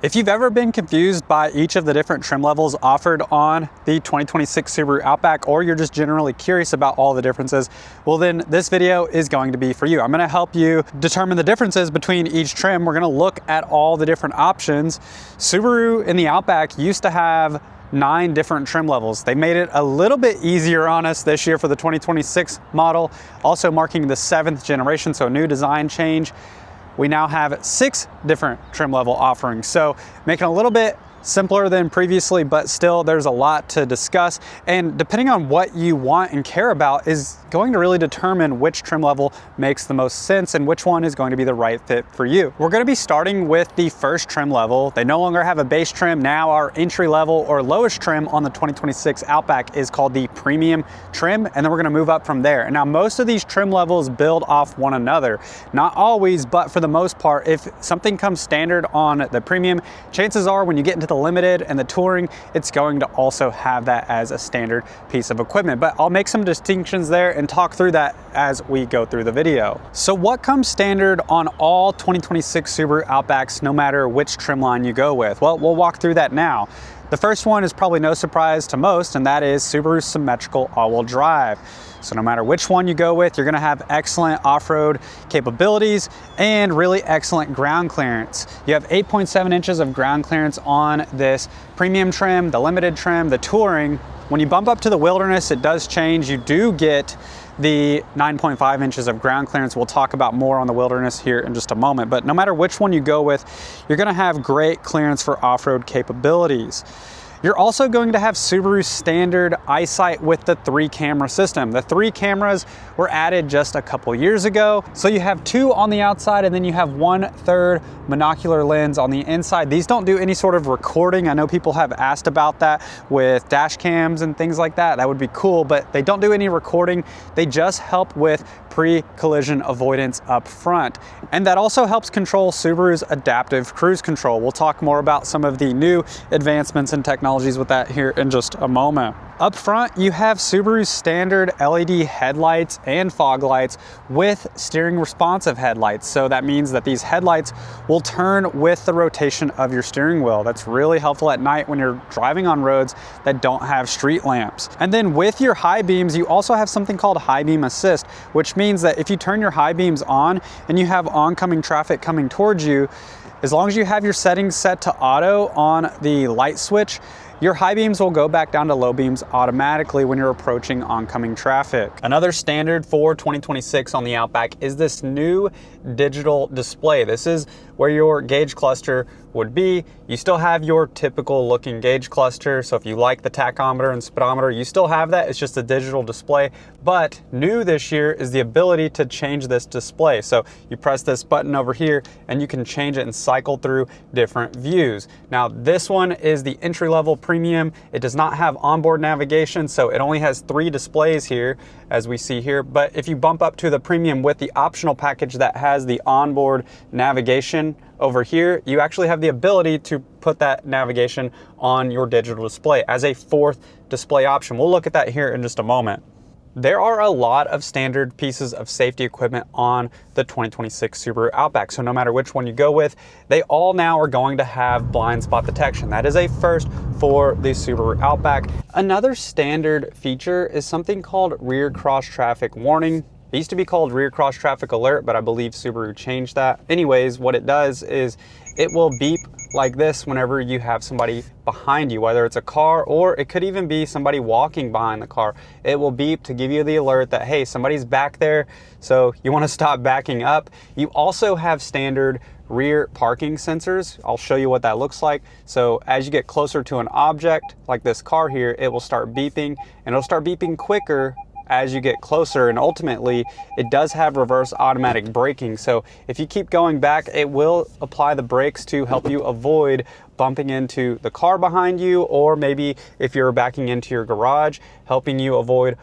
If you've ever been confused by each of the different trim levels offered on the 2026 Subaru Outback, or you're just generally curious about all the differences, well then this video is going to be for you. I'm gonna help you determine the differences between each trim. We're gonna look at all the different options. Subaru in the Outback used to have 9 different trim levels. They made it a little bit easier on us this year for the 2026 model, also marking the 7th generation, so a new design change. We now have 6 different trim level offerings, so making it a little bit simpler than previously, but still there's a lot to discuss, and depending on what you want and care about is going to really determine which trim level makes the most sense and which one is going to be the right fit for you. We're going to be starting with the first trim level. They no longer have a base trim. Now our entry level or lowest trim on the 2026 Outback is called the premium trim, and then we're going to move up from there. Now most of these trim levels build off one another, not always, but for the most part. If something comes standard on the premium, chances are when you get into the limited and the touring, it's going to also have that as a standard piece of equipment. But I'll make some distinctions there and talk through that as we go through the video. So what comes standard on all 2026 Subaru Outbacks, no matter which trim line you go with? Well, we'll walk through that now. The first one is probably no surprise to most, and that is Subaru symmetrical all-wheel drive. So no matter which one you go with, you're gonna have excellent off-road capabilities and really excellent ground clearance. You have 8.7 inches of ground clearance on this premium trim, the limited trim, the touring. When you bump up to the wilderness, it does change. You do get the 9.5 inches of ground clearance. We'll talk about more on the wilderness here in just a moment, but no matter which one you go with, you're gonna have great clearance for off-road capabilities. You're also going to have Subaru's standard eyesight with the 3-camera system. The 3 cameras were added just a couple years ago. So you have 2 on the outside and then you have 1/3 monocular lens on the inside. These don't do any sort of recording. I know people have asked about that with dash cams and things like that. That would be cool, but they don't do any recording. They just help with pre-collision avoidance up front. And that also helps control Subaru's adaptive cruise control. We'll talk more about some of the new advancements and technologies with that here in just a moment. Up front, you have Subaru's standard LED headlights and fog lights with steering responsive headlights. So that means that these headlights will turn with the rotation of your steering wheel. That's really helpful at night when you're driving on roads that don't have street lamps. And then with your high beams, you also have something called high beam assist, which means that if you turn your high beams on and you have oncoming traffic coming towards you, as long as you have your settings set to auto on the light switch, your high beams will go back down to low beams automatically when you're approaching oncoming traffic. Another standard for 2026 on the Outback is this new digital display. This is where your gauge cluster would be. You still have your typical looking gauge cluster, so if you like the tachometer and speedometer, you still have that. It's just a digital display. But new this year is the ability to change this display. So you press this button over here and you can change it and cycle through different views. Now this one is the entry level premium. It does not have onboard navigation, so it only has 3 displays here as we see here. But if you bump up to the premium with the optional package that has the onboard navigation over here, you actually have the ability to put that navigation on your digital display as a 4th display option. We'll look at that here in just a moment. There are a lot of standard pieces of safety equipment on the 2026 Subaru Outback. So no matter which one you go with, they all now are going to have blind spot detection. That is a first for the Subaru Outback. Another standard feature is something called rear cross traffic warning. It used to be called rear cross traffic alert, but I believe Subaru changed that. Anyways, what it does is it will beep like this whenever you have somebody behind you, whether it's a car or it could even be somebody walking behind the car. It will beep to give you the alert that, hey, somebody's back there, so you want to stop backing up. You also have standard rear parking sensors. I'll show you what that looks like. So as you get closer to an object like this car here, it will start beeping, and it'll start beeping quicker as you get closer, and ultimately it does have reverse automatic braking. So if you keep going back, it will apply the brakes to help you avoid bumping into the car behind you, or maybe if you're backing into your garage, helping you avoid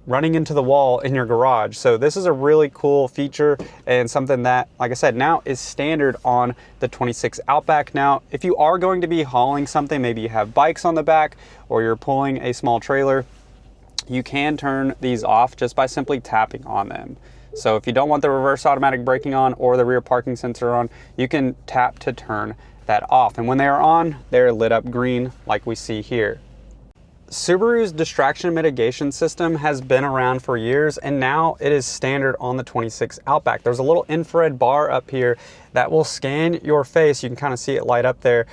running into the wall in your garage. So this is a really cool feature and something that, like I said, now is standard on the 26 Outback. Now, if you are going to be hauling something, maybe you have bikes on the back or you're pulling a small trailer, you can turn these off just by simply tapping on them. So if you don't want the reverse automatic braking on or the rear parking sensor on, you can tap to turn that off. And when they are on, they're lit up green like we see here. Subaru's distraction mitigation system has been around for years, and now it is standard on the 26 Outback. There's a little infrared bar up here that will scan your face. You can kind of see it light up there.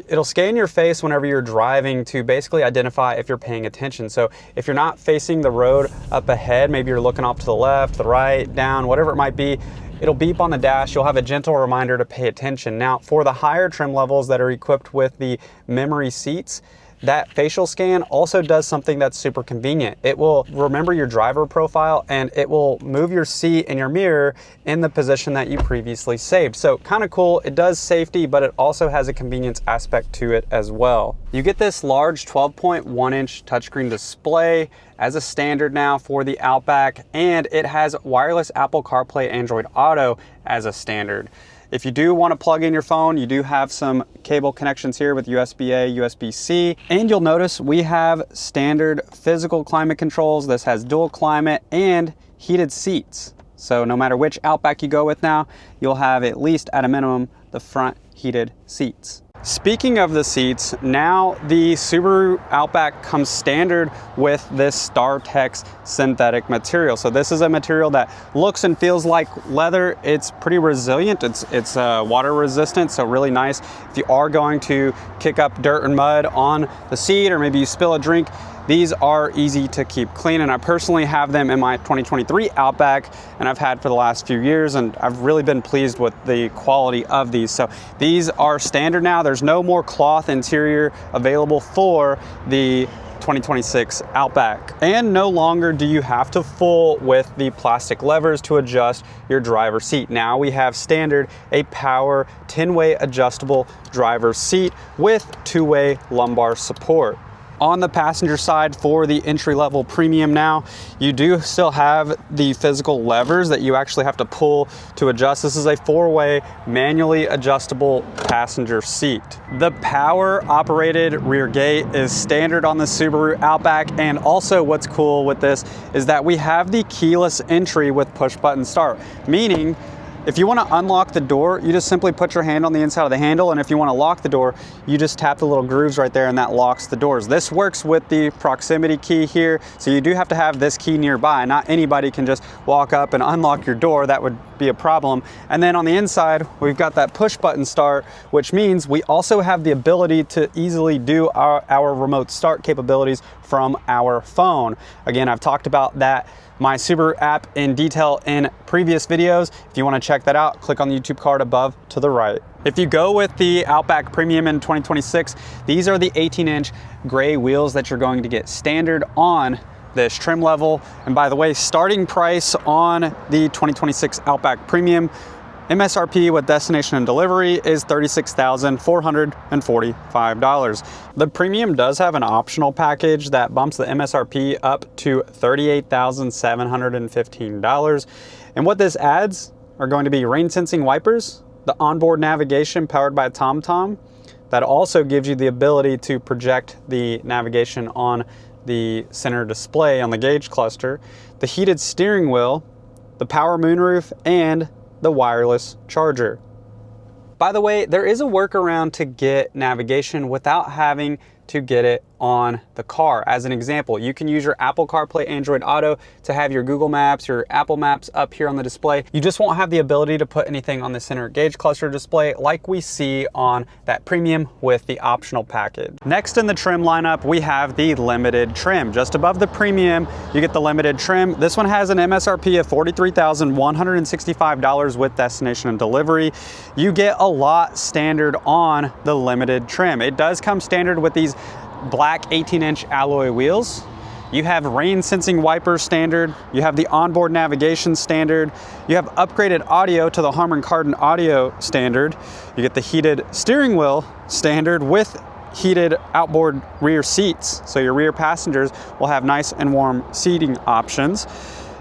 It'll scan your face whenever you're driving to basically identify if you're paying attention. So if you're not facing the road up ahead, maybe you're looking off to the left, the right, down, whatever it might be, it'll beep on the dash. You'll have a gentle reminder to pay attention. Now, for the higher trim levels that are equipped with the memory seats, that facial scan also does something that's super convenient. It will remember your driver profile and it will move your seat and your mirror in the position that you previously saved. So kind of cool. It does safety, but it also has a convenience aspect to it as well. You get this large 12.1-inch touchscreen display as a standard now for the Outback, and it has wireless Apple CarPlay, Android Auto as a standard. If you do want to plug in your phone, you do have some cable connections here with USB-A, USB-C, and you'll notice we have standard physical climate controls. This has dual climate and heated seats. So no matter which Outback you go with now, you'll have at least at a minimum the front heated seats. Speaking of the seats, now the Subaru Outback comes standard with this StarTex synthetic material. So this is a material that looks and feels like leather. It's pretty resilient. It's water resistant, so really nice. If you are going to kick up dirt and mud on the seat, or maybe you spill a drink, these are easy to keep clean, and I personally have them in my 2023 Outback, and I've had for the last few years, and I've really been pleased with the quality of these. So these are standard now. There's no more cloth interior available for the 2026 Outback. And no longer do you have to fool with the plastic levers to adjust your driver's seat. Now we have standard a power 10-way adjustable driver's seat with 2-way lumbar support. On the passenger side for the entry-level premium now, you do still have the physical levers that you actually have to pull to adjust. This is a 4-way manually adjustable passenger seat. The power-operated rear gate is standard on the Subaru Outback, and also what's cool with this is that we have the keyless entry with push-button start, meaning if you want to unlock the door, you just simply put your hand on the inside of the handle, and if you want to lock the door, you just tap the little grooves right there and that locks the doors. This works with the proximity key here, so you do have to have this key nearby. Not anybody can just walk up and unlock your door. That would be a problem. And then on the inside, we've got that push button start, which means we also have the ability to easily do our remote start capabilities from our phone. Again, I've talked about that My Subaru app in detail in previous videos. If you want to check that out, click on the YouTube card above to the right. If you go with the Outback Premium in 2026, these are the 18-inch gray wheels that you're going to get standard on this trim level. And by the way, starting price on the 2026 Outback Premium, MSRP with destination and delivery is $36,445. The Premium does have an optional package that bumps the MSRP up to $38,715. And what this adds are going to be rain sensing wipers, the onboard navigation powered by TomTom, that also gives you the ability to project the navigation on the center display on the gauge cluster, the heated steering wheel, the power moonroof, and the wireless charger. By the way, there is a workaround to get navigation without having to get it on the car. As an example, you can use your Apple CarPlay, Android Auto to have your Google Maps, your Apple Maps up here on the display. You just won't have the ability to put anything on the center gauge cluster display like we see on that Premium with the optional package. Next in the trim lineup, we have the limited trim. Just above the Premium, you get the limited trim. This one has an MSRP of $43,165 with destination and delivery. You get a lot standard on the limited trim. It does come standard with these black 18-inch alloy wheels. You have rain sensing wipers standard. You have the onboard navigation standard. You have upgraded audio to the Harman Kardon audio standard. You get the heated steering wheel standard with heated outboard rear seats. So your rear passengers will have nice and warm seating options.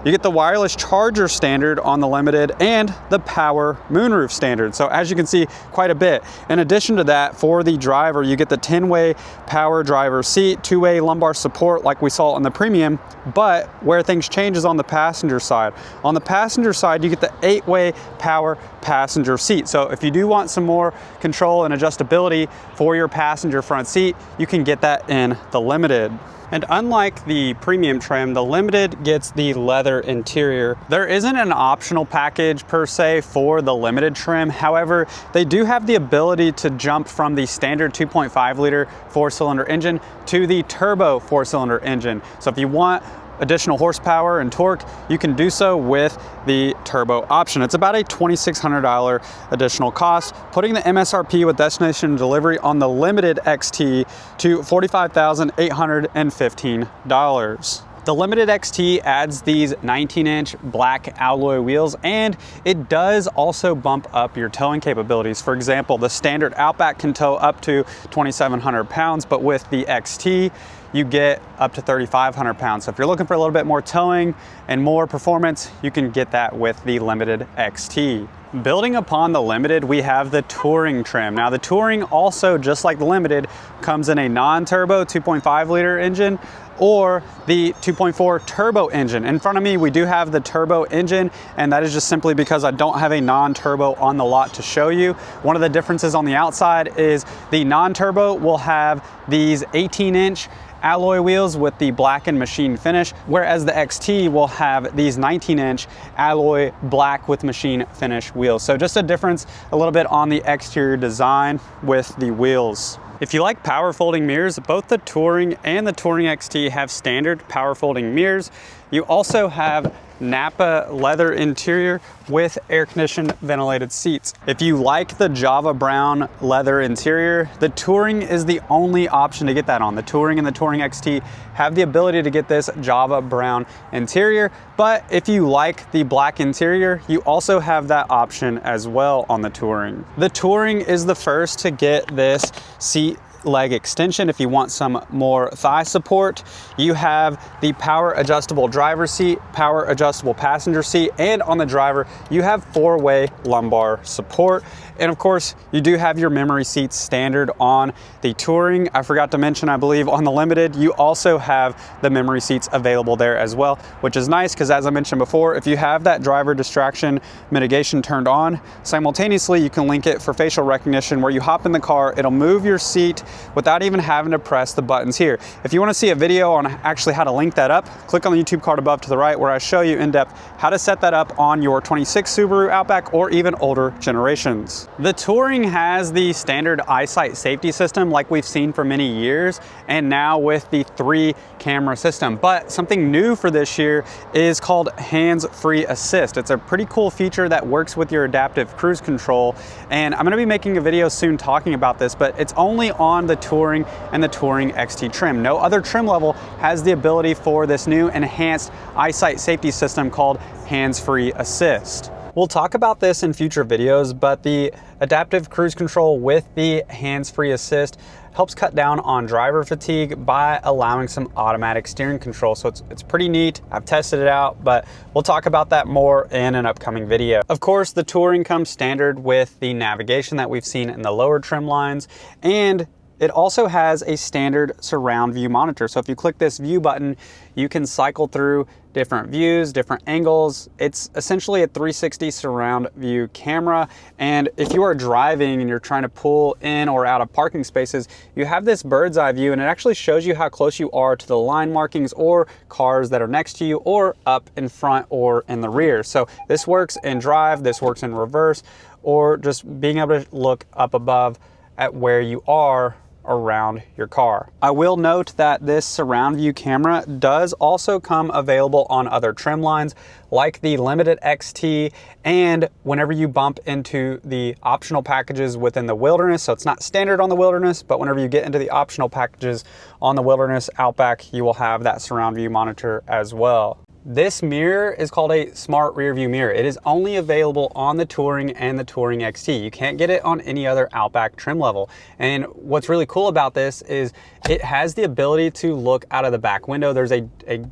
You get the wireless charger standard on the Limited and the power moonroof standard. So as you can see, quite a bit. In addition to that, for the driver, you get the 10-way power driver seat, 2-way lumbar support like we saw on the Premium, but where things change is on the passenger side. On the passenger side, you get the 8-way power passenger seat. So if you do want some more control and adjustability for your passenger front seat, you can get that in the Limited. And unlike the Premium trim, the Limited gets the leather interior. There isn't an optional package per se for the Limited trim. However, they do have the ability to jump from the standard 2.5 liter 4-cylinder engine to the turbo 4-cylinder engine. So if you want additional horsepower and torque, you can do so with the turbo option. It's about a $2,600 additional cost, putting the MSRP with destination delivery on the Limited XT to $45,815. The Limited XT adds these 19-inch black alloy wheels, and it does also bump up your towing capabilities. For example, the standard Outback can tow up to 2,700 pounds, but with the XT, you get up to 3,500 pounds. So if you're looking for a little bit more towing and more performance, you can get that with the Limited XT. Building upon the Limited, we have the Touring trim. Now the Touring also, just like the Limited, comes in a non-turbo 2.5 liter engine or the 2.4 turbo engine. In front of me, we do have the turbo engine, and that is just simply because I don't have a non-turbo on the lot to show you. One of the differences on the outside is the non-turbo will have these 18-inch alloy wheels with the blackened machine finish, whereas the XT will have these 19-inch alloy black with machine finish wheels. So just a difference a little bit on the exterior design with the wheels. If you like power folding mirrors, both the Touring and the Touring XT have standard power folding mirrors. You also have Napa leather interior with air conditioned ventilated seats. If you like the Java brown leather interior, the Touring is the only option to get that on. The Touring and the Touring XT have the ability to get this Java brown interior, but if you like the black interior, you also have that option as well on the Touring. The Touring is the first to get this seat leg extension. If you want some more thigh support, you have the power adjustable driver seat, power adjustable passenger seat, and on the driver, you have 4-way lumbar support. And of course, you do have your memory seats standard on the Touring. I forgot to mention, I believe on the Limited, you also have the memory seats available there as well, which is nice because as I mentioned before, if you have that driver distraction mitigation turned on, simultaneously you can link it for facial recognition where you hop in the car, it'll move your seat without even having to press the buttons here. If you want to see a video on actually how to link that up, click on the YouTube card above to the right where I show you in depth how to set that up on your 26 Subaru Outback or even older generations. The Touring has the standard eyesight safety system like we've seen for many years, and now with the 3-camera system. But something new for this year is called hands-free assist. It's a pretty cool feature that works with your adaptive cruise control, and I'm gonna be making a video soon talking about this, but it's only on the Touring and the Touring XT trim. No other trim level has the ability for this new enhanced eyesight safety system called hands-free assist. We'll talk about this in future videos, but the adaptive cruise control with the hands-free assist helps cut down on driver fatigue by allowing some automatic steering control. So it's pretty neat. I've tested it out, but we'll talk about that more in an upcoming video. Of course, the Touring comes standard with the navigation that we've seen in the lower trim lines, and it also has a standard surround view monitor. So if you click this view button, you can cycle through different views, different angles. It's essentially a 360 surround view camera. And if you are driving and you're trying to pull in or out of parking spaces, you have this bird's eye view, and it actually shows you how close you are to the line markings or cars that are next to you or up in front or in the rear. So this works in drive, this works in reverse, or just being able to look up above at where you are around your car. I will note that this surround view camera does also come available on other trim lines like the Limited XT, and whenever you bump into the optional packages within the Wilderness. So it's not standard on the Wilderness, but whenever you get into the optional packages on the Wilderness Outback, you will have that surround view monitor as well. This mirror is called a smart rear view mirror. It is only available on the Touring and the Touring XT. You can't get it on any other Outback trim level. And what's really cool about this is it has the ability to look out of the back window. There's a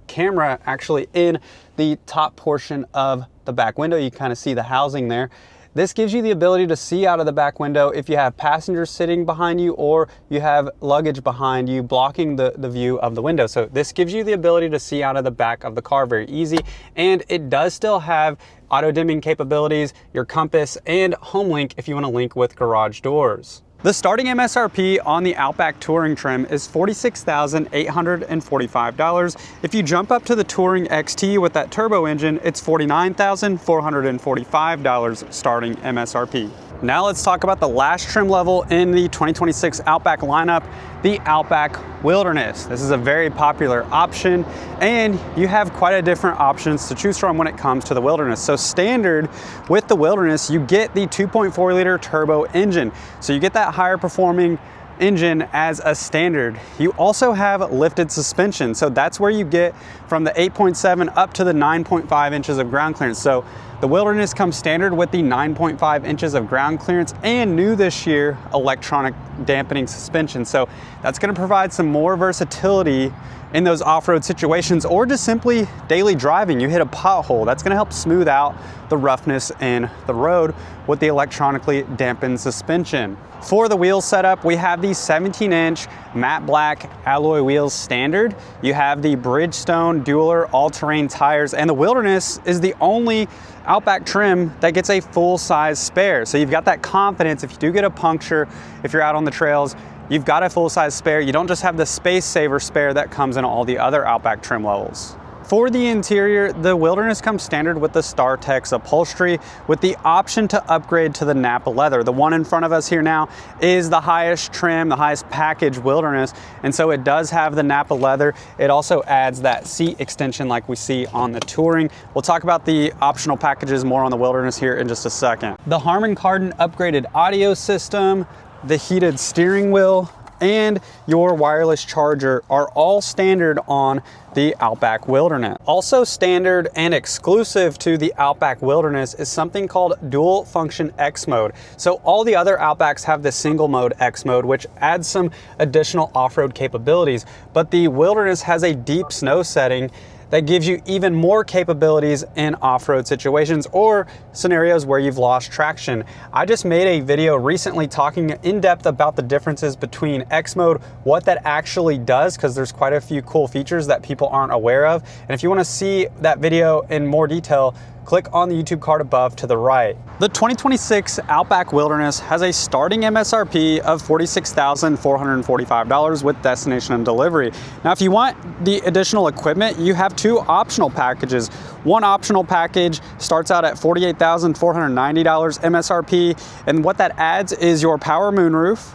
camera actually in the top portion of the back window. You kind of see the housing there. This gives you the ability to see out of the back window if you have passengers sitting behind you or you have luggage behind you blocking the view of the window. So this gives you the ability to see out of the back of the car very easy. And it does still have auto dimming capabilities, your compass, and home link if you want to link with garage doors. The starting MSRP on the Outback Touring trim is $46,845. If you jump up to the Touring XT with that turbo engine, it's $49,445 starting MSRP. Now let's talk about the last trim level in the 2026 Outback lineup, the Outback Wilderness. This is a very popular option, and you have quite a different options to choose from when it comes to the Wilderness. So standard with the Wilderness, you get the 2.4 liter turbo engine. So you get that higher performing engine as a standard. You also have lifted suspension. So that's where you get from the 8.7 up to the 9.5 inches of ground clearance. So the Wilderness comes standard with the 9.5 inches of ground clearance and new this year, electronic dampening suspension. So that's going to provide some more versatility in those off-road situations or just simply daily driving. You hit a pothole, that's going to help smooth out the roughness in the road with the electronically dampened suspension. For the wheel setup, we have the 17-inch matte black alloy wheels standard. You have the Bridgestone Dueler all-terrain tires, and the Wilderness is the only Outback trim that gets a full-size spare. So you've got that confidence if you do get a puncture, if you're out on the trails, you've got a full-size spare. You don't just have the space saver spare that comes in all the other Outback trim levels. For the interior, the Wilderness comes standard with the StarTex upholstery with the option to upgrade to the Napa leather. The one in front of us here now is the highest trim, the highest package Wilderness, and so it does have the Napa leather. It also adds that seat extension like we see on the Touring. We'll talk about the optional packages more on the Wilderness here in just a second. The Harman Kardon upgraded audio system, the heated steering wheel, and your wireless charger are all standard on the Outback Wilderness. Also standard and exclusive to the Outback Wilderness is something called dual function X mode. So all the other Outbacks have the single mode X mode, which adds some additional off-road capabilities, but the Wilderness has a deep snow setting that gives you even more capabilities in off-road situations or scenarios where you've lost traction. I just made a video recently talking in depth about the differences between X mode, what that actually does, because there's quite a few cool features that people aren't aware of. And if you want to see that video in more detail, click on the YouTube card above to the right. The 2026 Outback Wilderness has a starting MSRP of $46,445 with destination and delivery. Now, if you want the additional equipment, you have two optional packages. One optional package starts out at $48,490 MSRP, and what that adds is your power moonroof,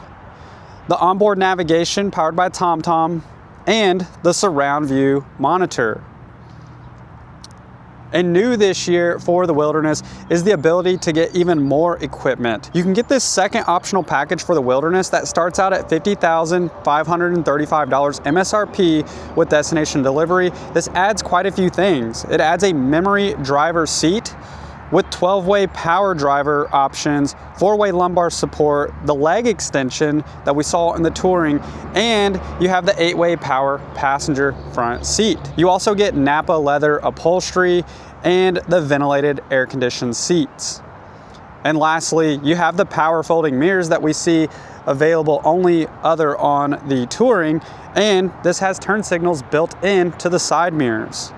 the onboard navigation powered by TomTom, and the surround view monitor. And new this year for the Wilderness is the ability to get even more equipment. You can get this second optional package for the Wilderness that starts out at $50,535 MSRP with destination delivery. This adds quite a few things. It adds a memory driver seat with 12-way power driver options, 4-way lumbar support, the leg extension that we saw in the Touring, and you have the 8-way power passenger front seat. You also get Napa leather upholstery and the ventilated air-conditioned seats. And lastly, you have the power folding mirrors that we see available only other on the Touring, and this has turn signals built into the side mirrors.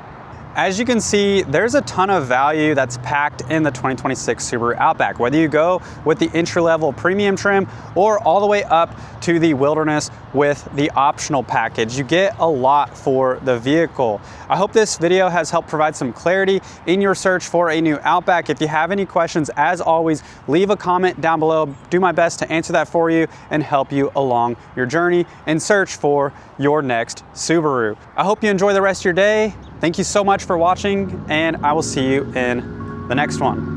As you can see, there's a ton of value that's packed in the 2026 Subaru Outback. Whether you go with the entry-level premium trim or all the way up to the Wilderness with the optional package, you get a lot for the vehicle. I hope this video has helped provide some clarity in your search for a new Outback. If you have any questions, as always, leave a comment down below. Do my best to answer that for you and help you along your journey and search for your next Subaru. I hope you enjoy the rest of your day. Thank you so much for watching, and I will see you in the next one.